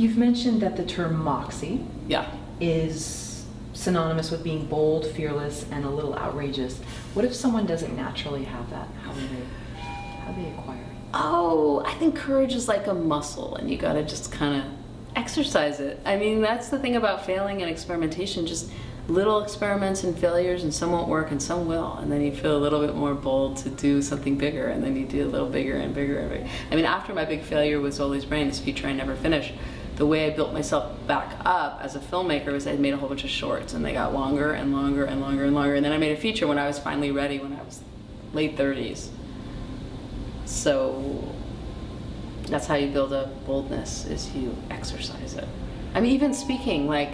You've mentioned that the term Moxie Yeah. is synonymous with being bold, fearless, and a little outrageous. What if someone doesn't naturally have that? How do they acquire it? Oh, I think courage is like a muscle, and you gotta just kind of exercise it. I mean, that's the thing about failing and experimentation, just little experiments and failures, and some won't work and some will, and then you feel a little bit more bold to do something bigger, and then you do a little bigger and bigger and bigger. I mean, after my big failure with Zoli's Brain, this feature I never finished, the way I built myself back up as a filmmaker was I made a whole bunch of shorts, and they got longer and longer and longer and longer, and then I made a feature when I was finally ready, when I was late 30s. So that's how you build up boldness, is you exercise it. I mean, even speaking, like,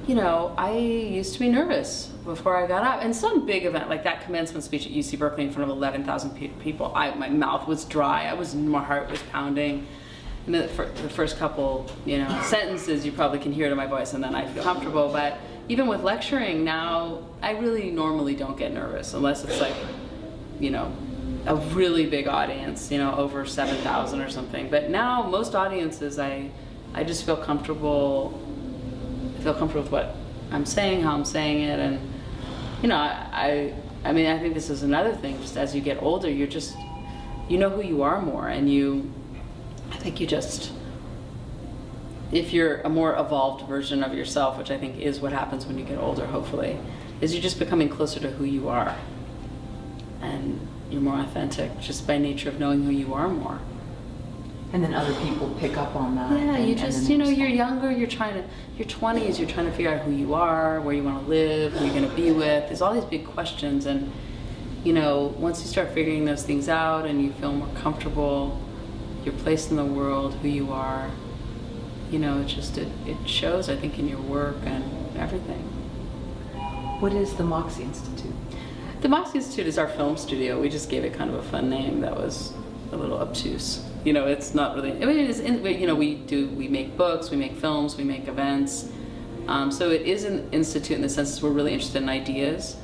you know, I used to be nervous before I got up, and some big event like that commencement speech at UC Berkeley in front of 11,000 people, my mouth was dry, my heart was pounding. And the first couple, you know, sentences, you probably can hear it in my voice, and then I feel comfortable. But even with lecturing now, I really normally don't get nervous unless it's like, you know, a really big audience, you know, over 7,000 or something. But now most audiences, I just feel comfortable. I feel comfortable with what I'm saying, how I'm saying it, and you know, I mean, I think this is another thing. Just as you get older, you know who you are more, and I think you just, if you're a more evolved version of yourself, which I think is what happens when you get older, hopefully, is you're just becoming closer to who you are, and you're more authentic just by nature of knowing who you are more. And then other people pick up on that. Yeah, you just, you know, you're younger, your 20s, you're trying to figure out who you are, where you want to live, who you're going to be with. There's all these big questions, and, you know, once you start figuring those things out and you feel more comfortable, your place in the world, who you are, you know, it shows, I think, in your work and everything. What is the Moxie Institute? The Moxie Institute is our film studio. We just gave it kind of a fun name that was a little obtuse. You know, it's not really, I mean, it is, you know, we make books, we make films, we make events. So it is an institute in the sense that we're really interested in ideas,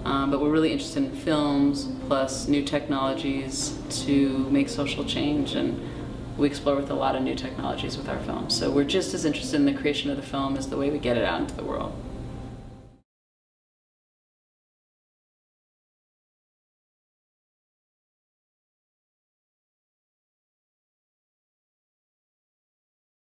but we're really interested in films plus new technologies to make social change, and we explore with a lot of new technologies with our films. So we're just as interested in the creation of the film as the way we get it out into the world.